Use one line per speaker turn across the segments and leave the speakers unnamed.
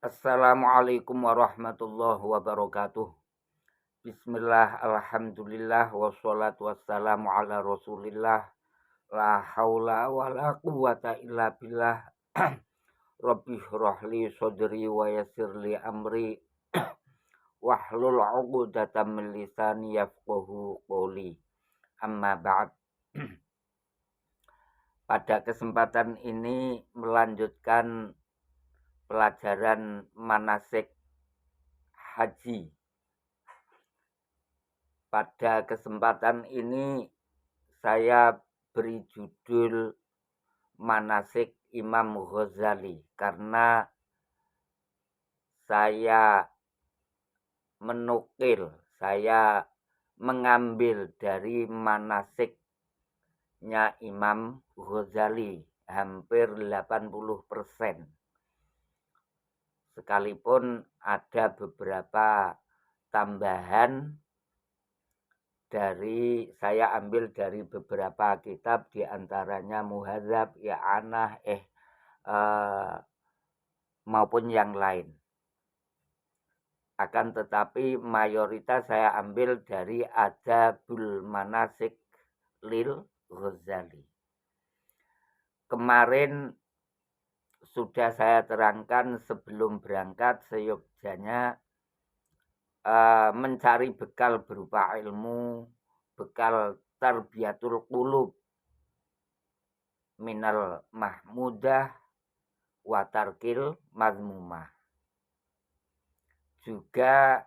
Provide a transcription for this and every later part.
Assalamualaikum warahmatullahi wabarakatuh. Bismillah, alhamdulillah, wassalatu wassalamu ala rasulillah. La haula wa la quwata illa billah. Rabbi shrahli sadri wa yassirli amri. Wahlul 'uqdatam min lisani yafqahu qawli. Amma ba'd. Pada kesempatan ini melanjutkan pelajaran manasik haji. Pada kesempatan ini saya beri judul Manasik Imam Ghazali karena saya mengambil dari manasiknya Imam Ghazali hampir 80%. Sekalipun ada beberapa tambahan saya ambil dari beberapa kitab, diantaranya Muhadzab, I'anah, maupun yang lain. Akan tetapi mayoritas saya ambil dari Adabul Manasik lil Ghazali. Kemarin sudah saya terangkan sebelum berangkat seyogyanya mencari bekal berupa ilmu, bekal tarbiyatul qulub minal mahmudah wa tarkil mazmumah. Juga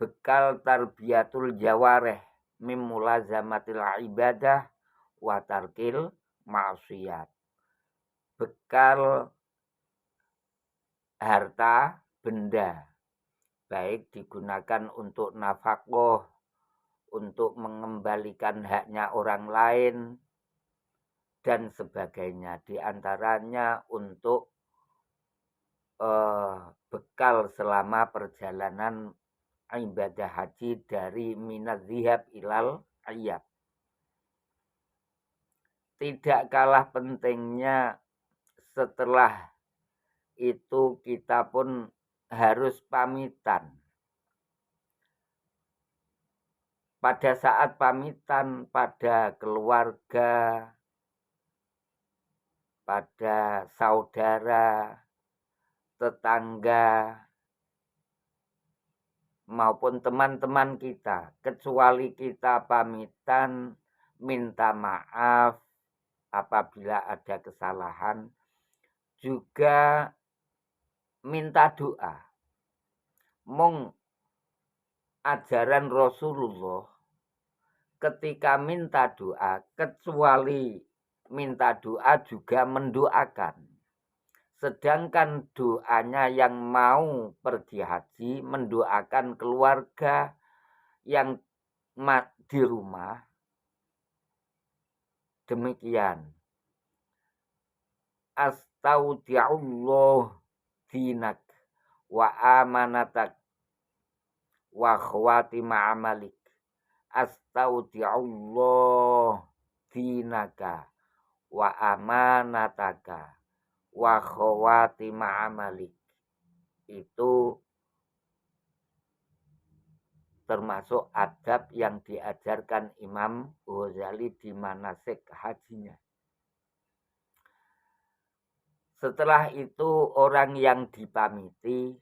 bekal tarbiyatul jawareh mim mulazamatil ibadah wa tarkil ma'siyat. Bekal harta benda, baik digunakan untuk nafkah, untuk mengembalikan haknya orang lain, dan sebagainya. Di antaranya untuk bekal selama perjalanan ibadah haji dari minaz zihab ilal ayyab. Tidak kalah pentingnya setelah itu kita pun harus pamitan. Pada saat pamitan pada keluarga, pada saudara, tetangga, maupun teman-teman kita, kecuali kita pamitan, minta maaf apabila ada kesalahan, juga minta doa. Ajaran Rasulullah ketika minta doa, kecuali minta doa juga mendoakan. Sedangkan doanya yang mau pergi haji mendoakan keluarga yang di rumah. Demikian. Astaudi'ullah dinak wa amanatak wa khawatima amalik. Astaudi'ullah dinaka wa amanataka wa khawatima amalik. Itu termasuk adab yang diajarkan Imam Ghazali di manasik hajinya. Setelah itu orang yang dipamiti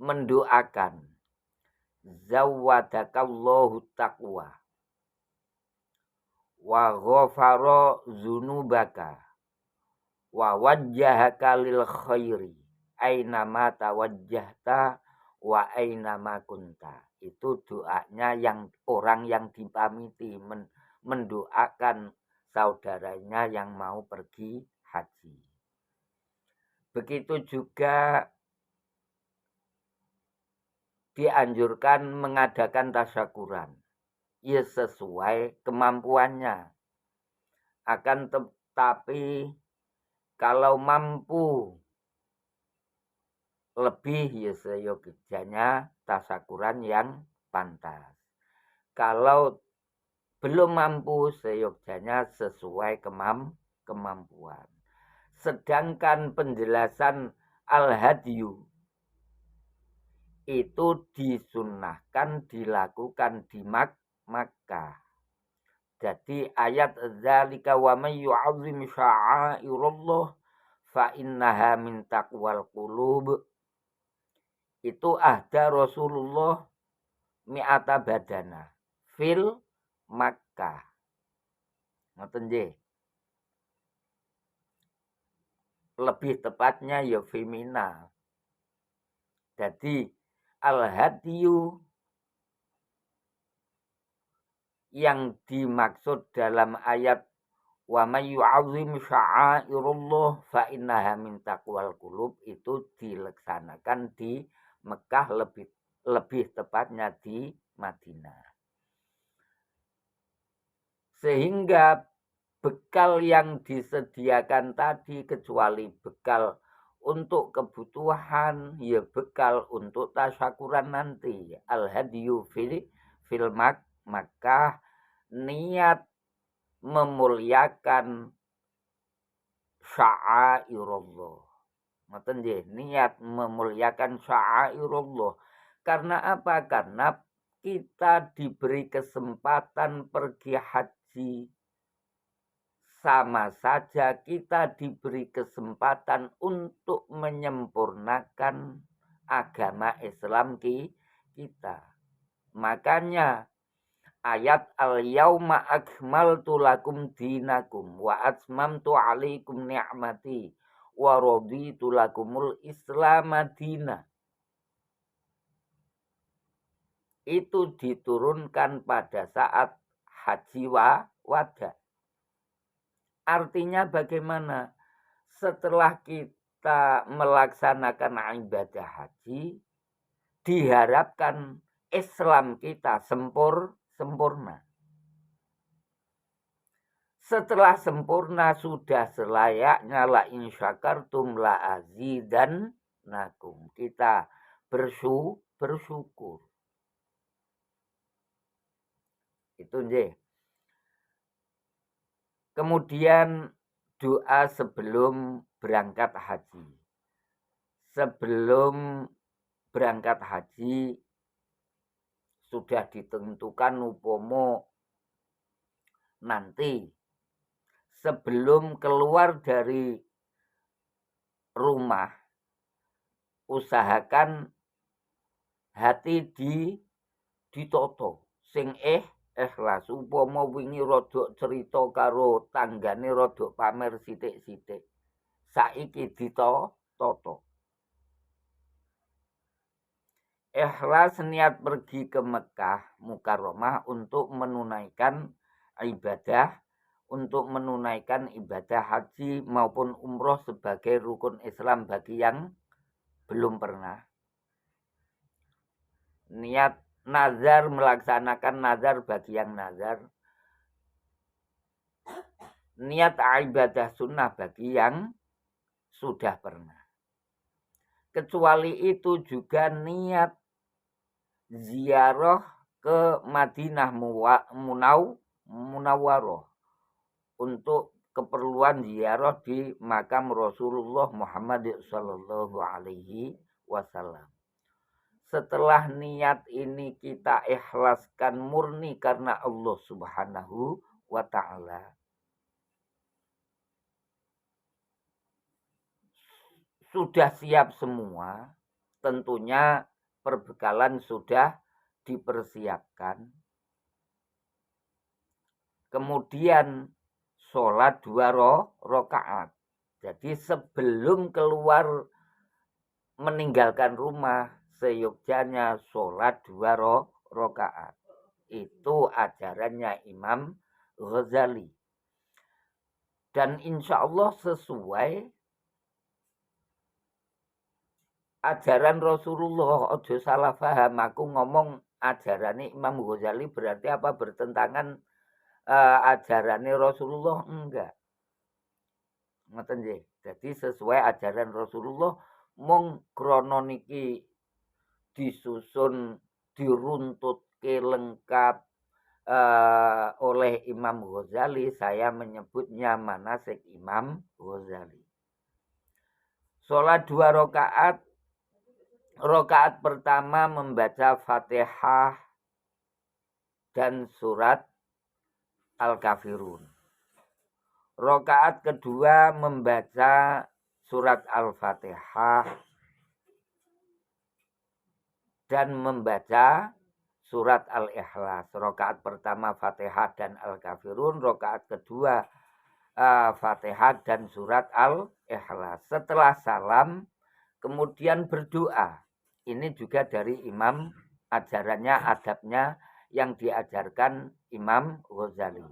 mendoakan zawwadakallahu taqwa wa ghafara dzunubaka wa wajjahaka lil khairi ainama tawajjahta wa ainama kunta. Itu doanya yang orang yang dipamiti mendoakan saudaranya yang mau pergi haji. Begitu juga dianjurkan mengadakan tasyakuran. Ya sesuai kemampuannya. Akan tetapi kalau mampu lebih, ya seyogyanya tasyakuran yang pantas. Kalau belum mampu, seyogyanya sesuai kemampuan. Sedangkan penjelasan Al-hadyu itu disunnahkan dilakukan di Makkah. Jadi ayat zalika wa may yu'azzim sya'airallah fa innaha min taqwal qulub itu ahda Rasulullah mi'ata badana fil Makkah. Ngoten nggih. Lebih tepatnya ya feminal. Jadi al-hadyu yang dimaksud dalam ayat wa may yu'azzim sya'airallah fa innaha min taqwal qulub itu dilaksanakan di Mekah, lebih tepatnya di Madinah. Sehingga bekal yang disediakan tadi kecuali bekal untuk kebutuhan, ya bekal untuk tasyakuran nanti. Al-hadyu fil Makkah, niat memuliakan sya'airullah. Ngoten nggih, niat memuliakan sya'airullah. Karena apa? Karena kita diberi kesempatan pergi haji. Sama saja kita diberi kesempatan untuk menyempurnakan agama Islam kita. Makanya ayat al-yauma akmaltu lakum dinakum wa atmamtu alaikum ni'mati wa raditu lakumul Islam madina. Itu diturunkan pada saat haji wada. Artinya bagaimana? Setelah kita melaksanakan ibadah haji, diharapkan Islam kita sempurna. Setelah sempurna sudah selayaknya la in syakartum la azidannakum. Kita bersyukur. Itu nggih. Kemudian doa sebelum berangkat haji. Sebelum berangkat haji sudah ditentukan upomo nanti sebelum keluar dari rumah usahakan hati ditoto sing ikhlas. Upama wingi rodok cerita karo tanggane rodok pamer sithik-sithik. Saiki ditoto. Ikhlas niat pergi ke Mekah Mukarramah untuk menunaikan ibadah haji maupun umroh sebagai rukun Islam bagi yang belum pernah. Niat nazar, melaksanakan nazar bagi yang nazar. Niat ibadah sunnah bagi yang sudah pernah. Kecuali itu juga niat ziarah ke Madinah Munawwarah untuk keperluan ziarah di makam Rasulullah Muhammad sallallahu alaihi wasallam. Setelah niat ini kita ikhlaskan murni karena Allah Subhanahu wa ta'ala. Sudah siap semua, tentunya perbekalan sudah dipersiapkan. Kemudian sholat 2 rakaat. Jadi sebelum keluar meninggalkan rumah, seyogyanya sholat 2 rakaat. Itu ajarannya Imam Ghazali. Dan insya Allah sesuai ajaran Rasulullah. Ojo salah paham, aku ngomong ajarannya Imam Ghazali berarti apa? Bertentangan ajarannya Rasulullah? Enggak. Ngoten nggih. Jadi sesuai ajaran Rasulullah, mung krana niki disusun diruntutke lengkap oleh Imam Ghazali, saya menyebutnya manasik Imam Ghazali. Sholat 2 rakaat. Rakaat pertama membaca Fatihah dan surat Al-Kafirun. Rakaat kedua membaca surat Al-Fatihah dan membaca surat Al-Ikhlas. Rakaat pertama Fatihah dan Al-Kafirun, rakaat kedua Fatihah dan surat Al-Ikhlas. Setelah salam kemudian berdoa. Ini juga dari Imam, ajarannya, adabnya yang diajarkan Imam Ghazali.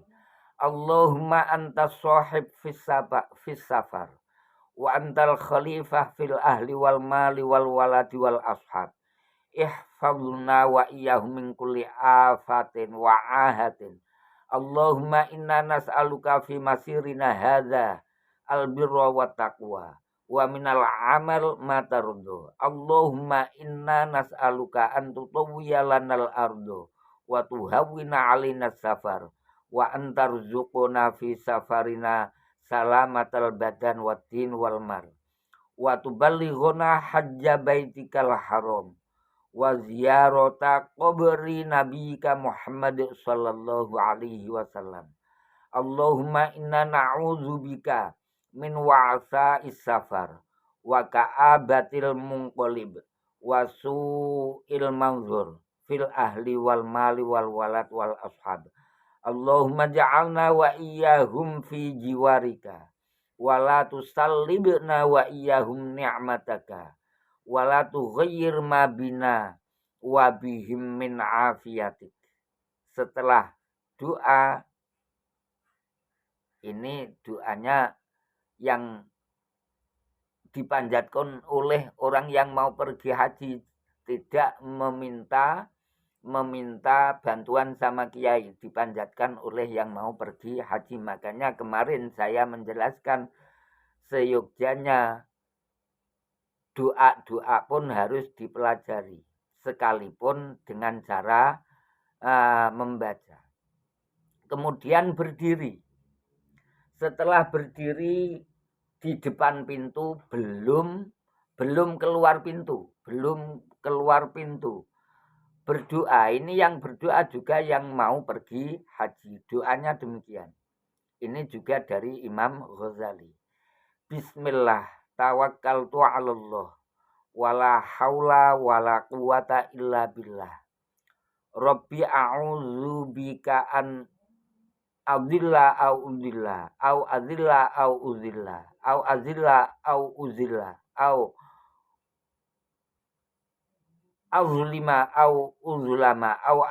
Allahumma anta sahib fis safar wa antal khalifah fil ahli wal mali wal waladi wal ashab. Ihfadlna wa iyyahum min kulli afatin wa ahatin. Allahumma inna nas'aluka fi masirina hadza al-birra wa taqwa wa minal amal ma taruddu. Allahumma inna nas'aluka an tutawwiya lanal ardu wa tuhawwina alaina safar wa antarzuquna fi safarina salamatal badan wad din wal mar wa tuballighuna hajja baitikal haram wa ziyarata qabri nabiyika Muhammad sallallahu alaihi wasallam. Allahumma inna na'udzubika min wa'sa'is safar wa ka'abatil munqalib wa su'il manzur fil ahli wal mali wal walad wal ashab. Allahumma ja'alna wa iyyahum fi jiwarika wa la tusallibna wa iyyahum ni'mataka wa la tughayyir ma bina wa bihim min afiyatik. Setelah doa ini, doanya yang dipanjatkan oleh orang yang mau pergi haji, tidak meminta bantuan sama kiai, dipanjatkan oleh yang mau pergi haji. Makanya kemarin saya menjelaskan seyogyanya doa pun harus dipelajari, sekalipun dengan cara membaca. Kemudian berdiri. Setelah berdiri di depan pintu, belum keluar pintu, berdoa. Ini yang berdoa juga yang mau pergi haji, doanya demikian. Ini juga dari Imam Ghazali. Bismillah tawakkaltu 'alallah wala haula wala quwata illa billah. Rabbi a'udzu bika an Adilla au udilla au azilla au uzilla au azilla au uzilla au azlima au uzlama au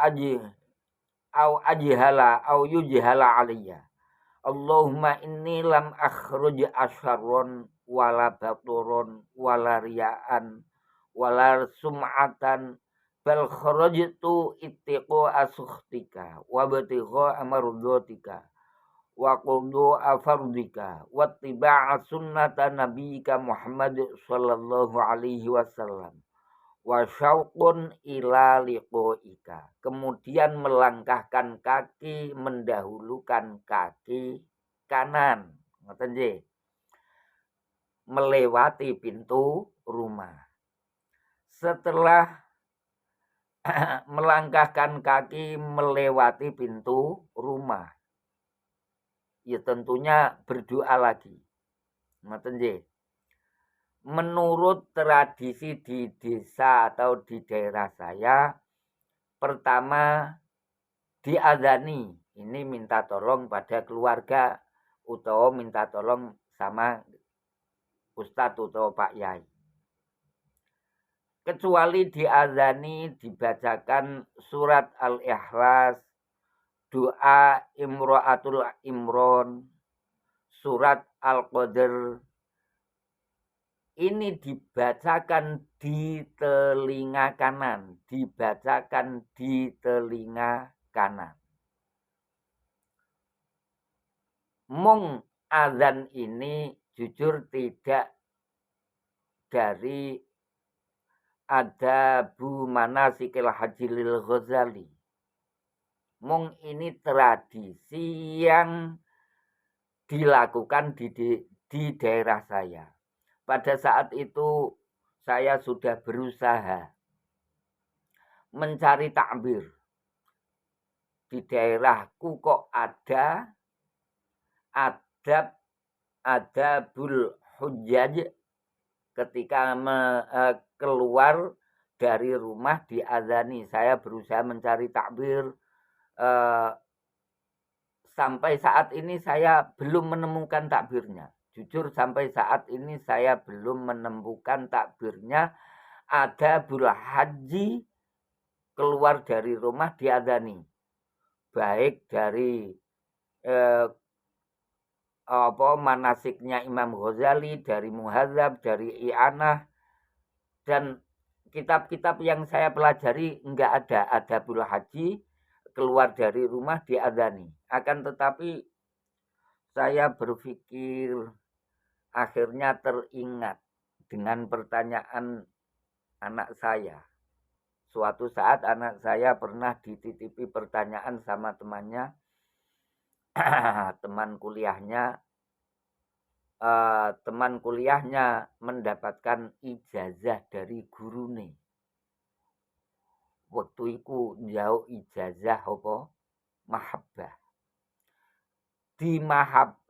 ajhala au yujhala alayya. Allahumma inni lam akhruj asyarron wala baturon wala riyaan wala sum'atan bal kharajtu ittiqa asukhtika wa batigha amrudatika wa qudu afardika wa tiba'a sunnata nabiyyika Muhammad sallallahu alaihi wasallam wa syauqun ila liqaika. Kemudian melangkahkan kaki, mendahulukan kaki kanan, ngoten nggih, melewati pintu rumah. Setelah melangkahkan kaki melewati pintu rumah, ya tentunya berdoa lagi. Ngoten nggih. Menurut tradisi di desa atau di daerah saya, pertama diadzani, ini minta tolong pada keluarga atau minta tolong sama Ustadz atau Pak Yai. Kecuali diadzani dibacakan surat Al-Ikhlas, doa Imro'atul Imron, surat Al-Qadr. Ini dibacakan di telinga kanan, Mung azan ini jujur tidak dari adabu manasikil haji lil Ghazali. Mung ini tradisi yang dilakukan di daerah saya. Pada saat itu saya sudah berusaha mencari takbir. Di daerahku kok ada adabul hujjaj ketika keluar dari rumah diazani. Saya berusaha mencari takbir. Sampai saat ini saya belum menemukan takbirnya. Jujur sampai saat ini saya belum menemukan takbirnya. Adabul haji keluar dari rumah diazani. Baik dari manasiknya Imam Ghazali, dari Muhadzab, dari I'anah, dan kitab-kitab yang saya pelajari enggak ada adabul haji keluar dari rumah diadzani. Akan tetapi saya berpikir akhirnya teringat dengan pertanyaan anak saya. Suatu saat anak saya pernah dititipi pertanyaan sama temannya, teman kuliahnya mendapatkan ijazah dari gurune. Waktu itu jauh ijazah apa? Mahabbah.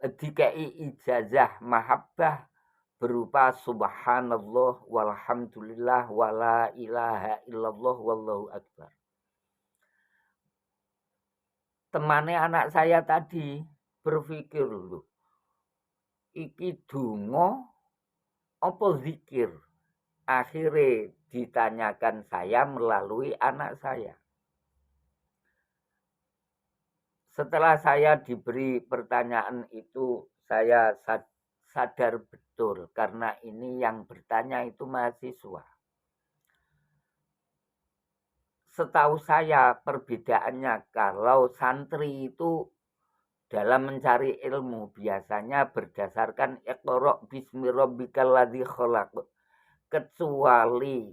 Dikei ijazah mahabbah berupa subhanallah walhamdulillah wala ilaha illallah wallahu akbar. Temannya anak saya tadi berpikir dulu, iki donga apa zikir? Akhirnya ditanyakan saya melalui anak saya. Setelah saya diberi pertanyaan itu, saya sadar betul karena ini yang bertanya itu mahasiswa. Setahu saya perbedaannya, kalau santri itu dalam mencari ilmu biasanya berdasarkan iqra' bismi rabbikal ladzi khalaq, kecuali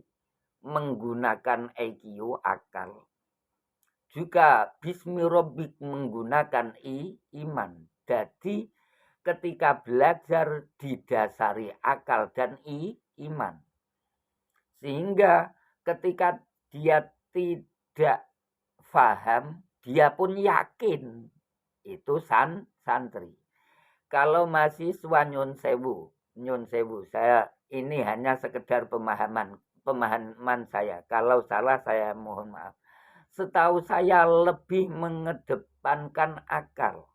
menggunakan IQ akal. Juga bismi rabbik menggunakan iman. Jadi ketika belajar didasari akal dan iman. Sehingga ketika dia tidak paham, dia pun yakin itu santri. Kalau mahasiswa nyun sewu, saya ini hanya sekedar pemahaman saya. Kalau salah saya mohon maaf. Setahu saya lebih mengedepankan akal.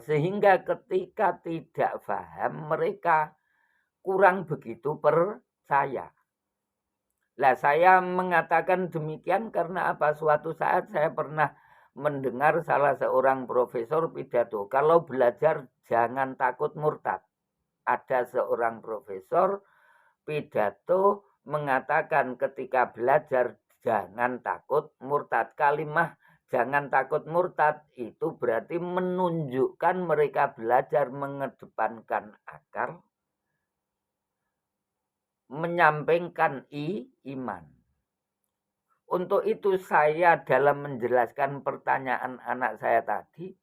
Sehingga ketika tidak paham mereka kurang begitu percaya. Lah saya mengatakan demikian karena apa? Suatu saat saya pernah mendengar salah seorang profesor pidato. Kalau belajar jangan takut murtad. Ada seorang profesor pidato mengatakan ketika belajar jangan takut murtad. Kalimah jangan takut murtad itu berarti menunjukkan mereka belajar mengedepankan akal, menyampaikan iman. Untuk itu saya dalam menjelaskan pertanyaan anak saya tadi,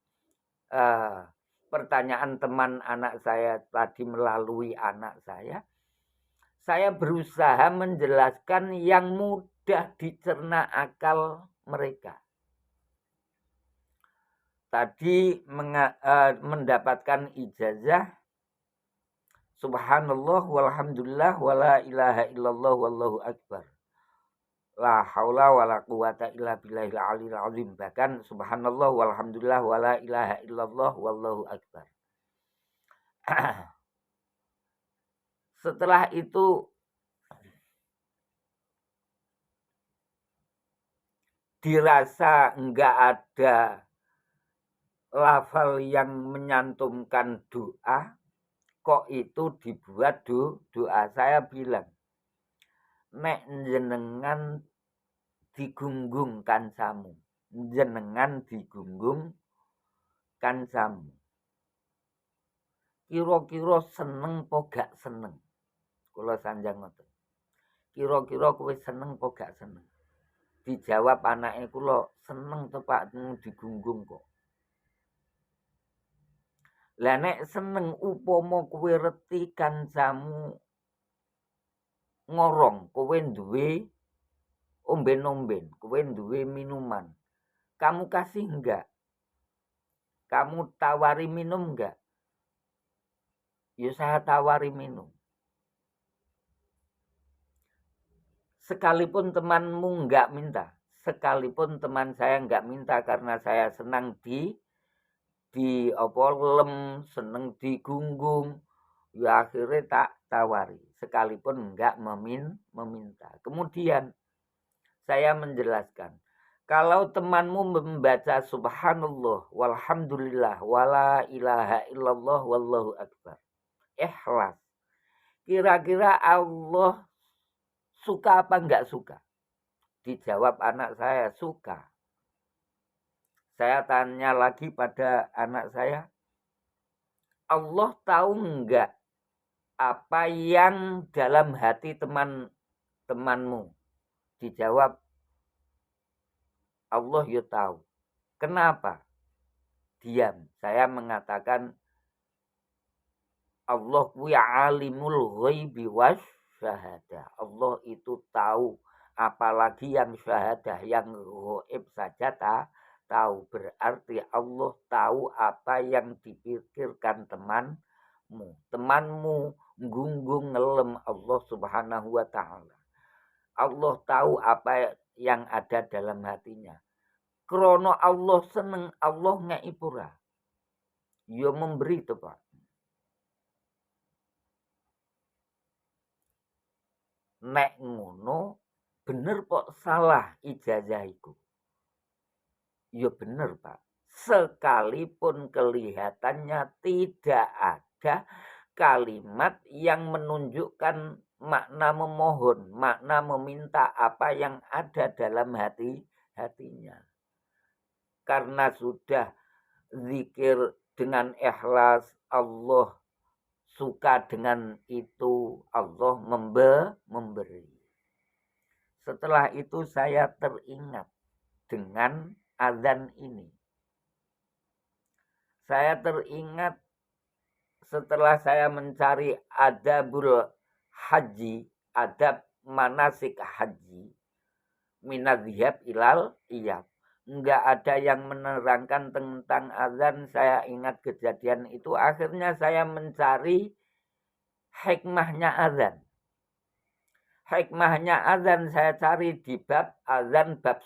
pertanyaan teman anak saya tadi melalui anak saya berusaha menjelaskan yang mudah dicerna akal mereka. Tadi mendapatkan ijazah subhanallah walhamdulillah wala ilaha illallah wallahu akbar. La haula wala quwata illa billahil aliyil azim. Bahkan subhanallah walhamdulillah wala ilaha illallah wallahu akbar. Setelah itu dirasa enggak ada lafal yang menyantumkan doa, kok itu dibuat doa. Saya bilang, nek jenengan digunggung kancamu, jenengan digunggung kancamu. Kira-kira seneng po gak seneng? Kula sanjang ngoten. Kira-kira kowe seneng po gak seneng? Dijawab anake kula, seneng to Pak digunggung kok. Lah nek seneng upama kowe reti kancamu ngorong, kowe duwe omben-omben, kowe duwe minuman. Kamu kasih enggak? Kamu tawari minum enggak? Ya saya tawari minum. Sekalipun temanmu enggak minta, sekalipun teman saya enggak minta karena saya senang di apa seneng digunggung, ya akhirnya tak tawari sekalipun enggak meminta. Kemudian saya menjelaskan, kalau temanmu membaca subhanallah walhamdulillah wala ilaha illallah wallahu akbar, ikhlas, kira-kira Allah suka apa enggak suka? Dijawab anak saya, suka. Saya tanya lagi pada anak saya, Allah tahu enggak apa yang dalam hati temanmu? Dijawab, Allah ya tahu. Kenapa? Diam. Saya mengatakan, Allah kuwi alimul ghaibi wasyahadah. Allah itu tahu, apalagi yang syahadah, yang ghaib saja tahu. Berarti Allah tahu apa yang dipikirkan temanmu. Temanmu gunggung ngelem Allah Subhanahu wa taala. Allah tahu apa yang ada dalam hatinya. Krono Allah seneng, Allah ngei pura. Ya memberi itu, Pak. Nek ngono bener kok salah ijazahiku. Ya bener, Pak. Sekalipun kelihatannya tidak ada kalimat yang menunjukkan makna memohon, makna meminta apa yang ada dalam hatinya. Karena sudah zikir dengan ikhlas, Allah suka dengan itu, Allah memberi. Setelah itu saya teringat dengan azan ini. Saya teringat setelah saya mencari adabul haji, adab manasik haji, minadzihab ilal iyab. Enggak ada yang menerangkan tentang azan. Saya ingat kejadian itu. Akhirnya saya mencari hikmahnya azan. Hikmahnya azan saya cari di bab azan, bab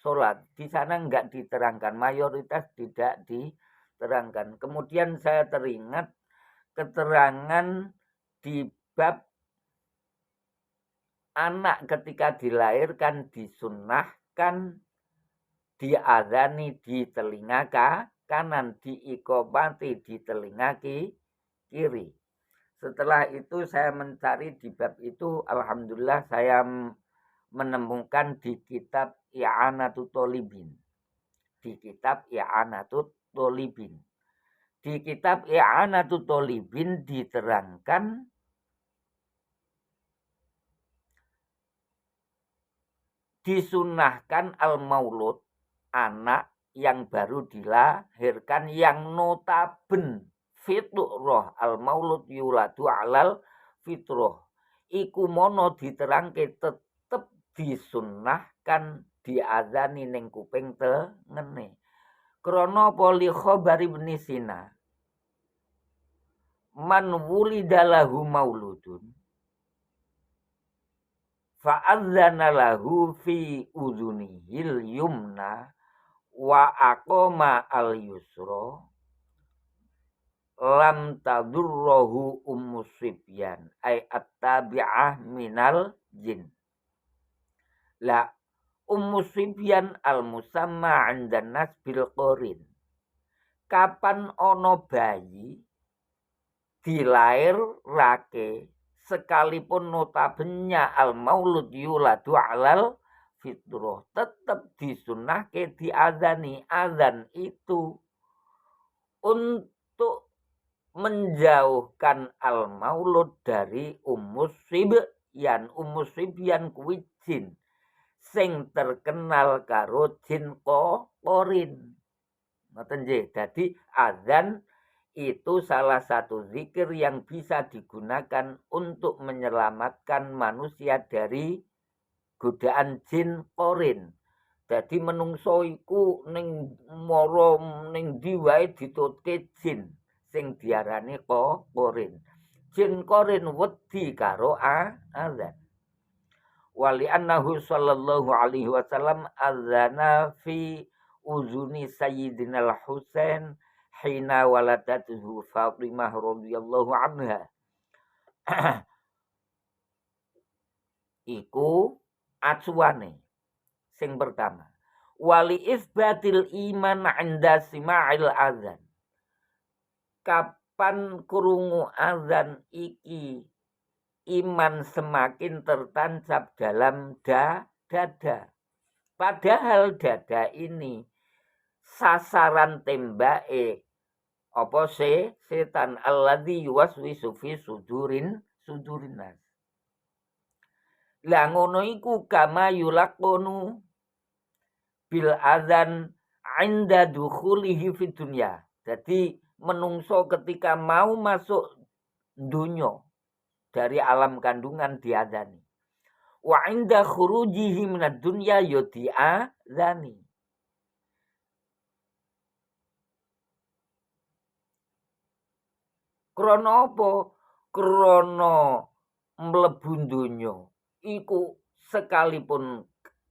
sholat. Di sana enggak diterangkan. Mayoritas tidak diterangkan. Kemudian saya teringat keterangan di bab anak ketika dilahirkan disunnahkan diazani di telinga kanan, diiqomati di telinga kiri. Setelah itu saya mencari di bab itu, alhamdulillah saya menemukan di kitab I'anatut Thalibin. Di kitab I'anatut Thalibin. Di kitab I'anatut Thalibin diterangkan disunahkan al-maulud, anak yang baru dilahirkan yang notaben fitrah, al-maulud yuladu alal fitrah. Iku mono diterangke tetep disunahkan diazani ning kuping tengene. Krana poli khabari Ibn Sina. Man wulidalahu mauludun fa'adzana lahu fi udhunihil yumna wa aqoma al yusra lam tadurruhu ummusibyan ay at-tabi'ah minal jin. La ummusibyan al musamma 'indan nas bil qorin. Kapan ono bayi dilairake sekalipun notabene al maulud yuladu alal fitrah, tetap disunahke diazani. Azan itu untuk menjauhkan al maulud dari ummusibyan. Ummusibyan kuwi jin sing terkenal karo jin qorin. Ngoten nggih. Dadi azan itu salah satu zikir yang bisa digunakan untuk menyelamatkan manusia dari godaan jin korin. Jadi menungso iku ning mara ning ndi wae ditutke jin sing diarani korin. Jin korin wedi karo azan. Wali annahu sallallahu alaihi wasallam azana fi uzuni sayyidina al-Husain hina waladatuhu Fatimah radhiyallahu anha. Iku acuane sing pertama. Wali isbatil iman 'inda sima'il azan. Kapan krungu azan iki iman semakin tertancap dalam dada. Padahal dada ini sasaran tembake apa setan alladzi yuwaswisu fi sudurin nas. Lah ngono iku kama yulaqonu bil azan 'inda dukhulihi fid dunya. Jadi menungso ketika mau masuk dunya dari alam kandungan diazani. Wa 'inda khurujihi minad dunya yuti'adzani. Krana apa? Krana mlebu donya iku sekalipun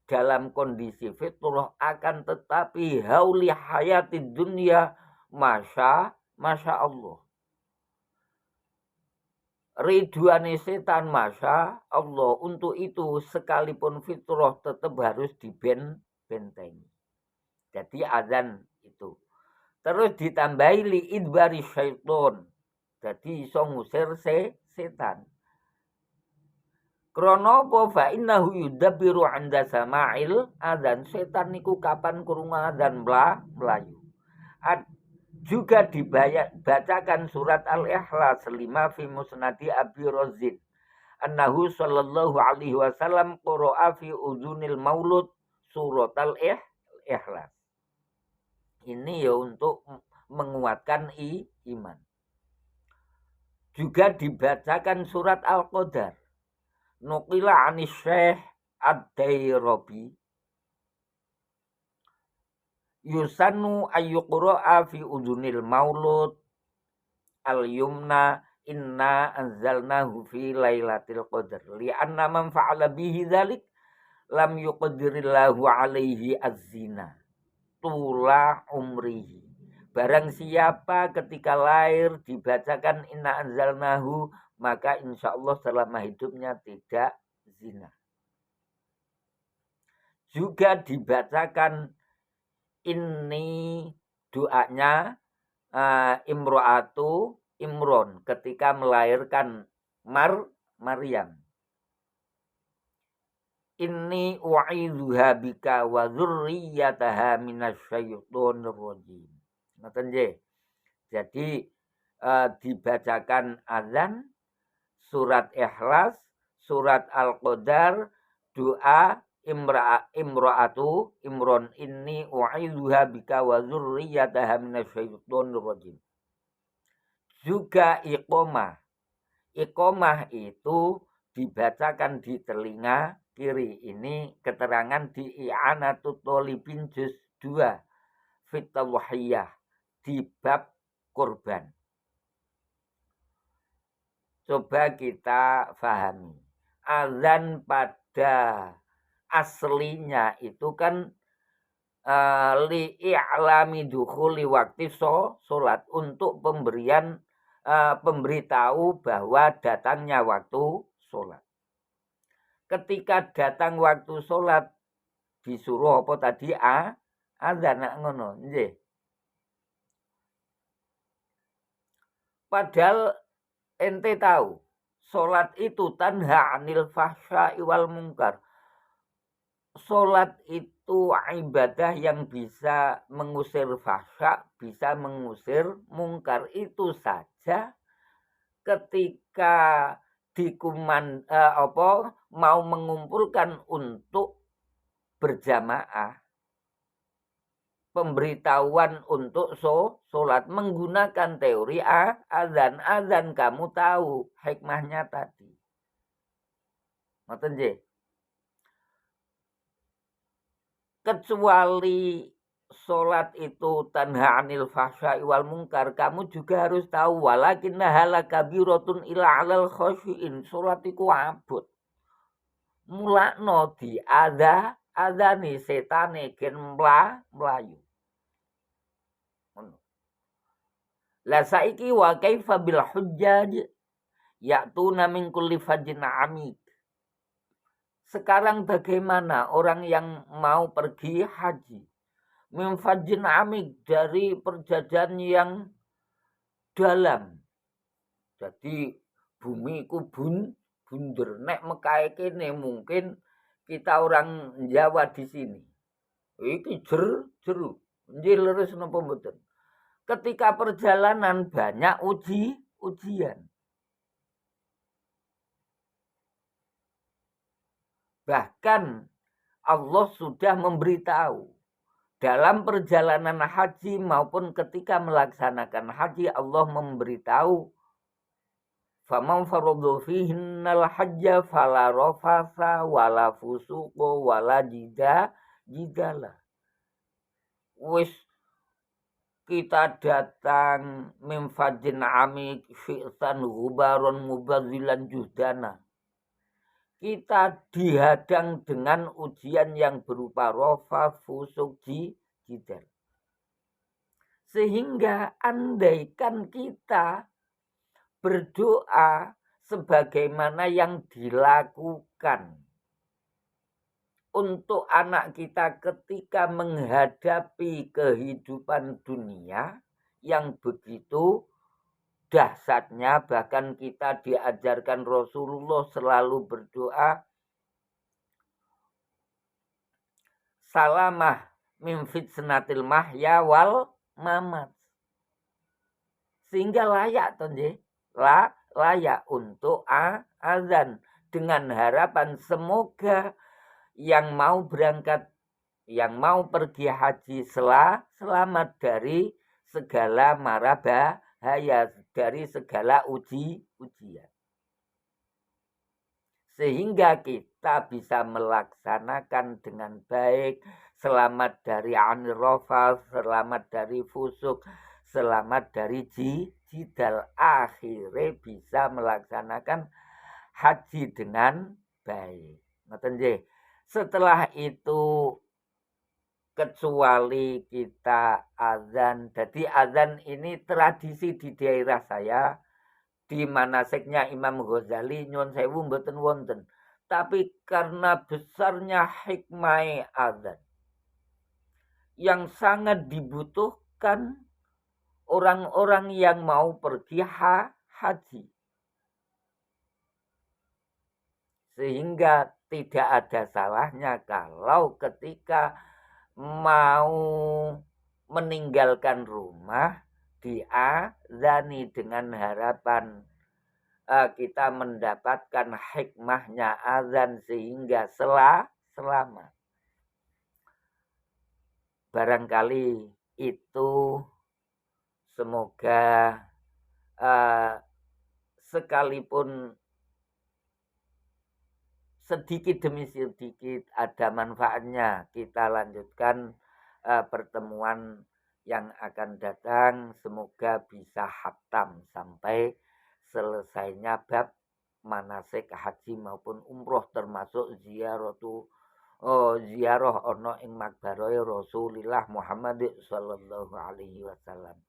dalam kondisi fitrah akan tetapi hauli hayati dunia masya Allah. Ridwane setan masya Allah. Untuk itu sekalipun fitrah tetap harus dibentengi. Jadi azan itu. Terus ditambahi li idbari syaiton. Jadi iso ngusir setan. Krana apa fa innahu yudabbiru 'inda sama'il adzan. Setan niku kapan krungu adzan mlayu. Juga dibacakan surat Al-Ikhlas 5 fi musnadi Abi Razin. Annahu sallallahu alaihi wasallam qara'a fi uzunil maulud surat Al-Ikhlas. Ini ya untuk menguatkan iman. Juga dibacakan surat Al-Qadar. Nuqila anis Syekh Ad-Dairabi yusannu ayyuqra'a fi udunil maulud al-yumna inna anzalnahu fi lailatul qadar li'anna man fa'ala bihi dzalik lam yuqdirillahu alaihi az-zina tula umrihi. Barang siapa ketika lahir dibacakan inna anzalnahu, maka insya Allah selama hidupnya tidak zina. Juga dibacakan ini doanya Imro'atu Imron ketika melahirkan Maryam. Inni u'idzuha bika wa dzurriyyataha minasyaitonir rajim. Ngoten nggih. Jadi dibacakan azan, surat Ikhlas, surat Al-Qadar, doa Imro'atu Imron inni u'idzuha bika wa dzurriyyataha minasyaitonir rajim. Juga iqomah. Iqomah itu dibacakan di telinga kiri. Ini keterangan di I'anatut Thalibin juz 2 fit tawhiyah di bab kurban. Coba kita fahami. Azan pada aslinya itu kan li'ilami dukhuli waktu sholat, untuk pemberitahu bahwa datangnya waktu sholat. Ketika datang waktu sholat disuruh apa tadi azan ngono nggih. Padahal ente tahu sholat itu tanha 'anil fahsya'i wal munkar. Sholat itu ibadah yang bisa mengusir fahsya, bisa mengusir mungkar. Itu saja ketika mau mengumpulkan untuk berjamaah, pemberitahuan untuk sholat menggunakan teori azan kamu tahu hikmahnya tadi. Ngoten nggih. Kecuali sholat itu tanha anil fahsya'i wal munkar, kamu juga harus tahu walakinnaha lakabiratun ila 'alal khashiin. Sholat iku abot. Mulakno di azani setane gen mlayu. Lah saiki wa kaifa bil hujjaj ya'tuna min kulli fajjin 'amik. Sekarang bagaimana orang yang mau pergi haji? Min fajjin 'amik, dari perjalanan yang dalam. Jadi bumi ku bunder. Nek Mekah kene mungkin kita orang Jawa di sini. Iki jeru. Nggih leres napa mboten? Ketika perjalanan banyak ujian. Bahkan Allah sudah memberitahu dalam perjalanan haji maupun ketika melaksanakan haji, Allah memberitahu faman faradha fihinnal hajja fala rafasa wala fusuqa wala jidala. Wis kita datang min fajin amik syi'tan ghubaron mubadzilan juhdana. Kita dihadang dengan ujian yang berupa rofa, fusuk, jidal. Sehingga andaikan kita berdoa sebagaimana yang dilakukan untuk anak kita ketika menghadapi kehidupan dunia yang begitu dahsyatnya, bahkan kita diajarkan Rasulullah selalu berdoa salamah min fitnatil mahya wal mamat, sehingga layak layak untuk azan dengan harapan semoga yang mau berangkat, yang mau pergi haji selamat dari segala mara bahaya, dari segala ujian. Sehingga kita bisa melaksanakan dengan baik, selamat dari anir rofa, selamat dari fusuk, selamat dari jidal, akhirnya bisa melaksanakan haji dengan baik. Ngoten nggih. Setelah itu kecuali kita azan. Jadi azan ini tradisi di daerah saya, di manasiknya Imam Ghazali nyuwun sewu mboten wonten. Tapi karena besarnya hikmah azan yang sangat dibutuhkan orang-orang yang mau pergi haji. Sehingga tidak ada salahnya kalau ketika mau meninggalkan rumah diazani dengan harapan kita mendapatkan hikmahnya azan sehingga selamat. Barangkali itu semoga sekalipun sedikit demi sedikit ada manfaatnya. Kita lanjutkan pertemuan yang akan datang. Semoga bisa khatam sampai selesainya bab manasik haji maupun umroh, termasuk ziarah ono ing makbaroh Rasulillah Muhammad sallallahu alaihi wasallam.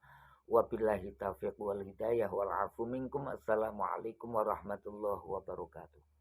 Wabillahi taufiq wal hidayah wal afu minkum. Assalamualaikum warahmatullahi wabarakatuh.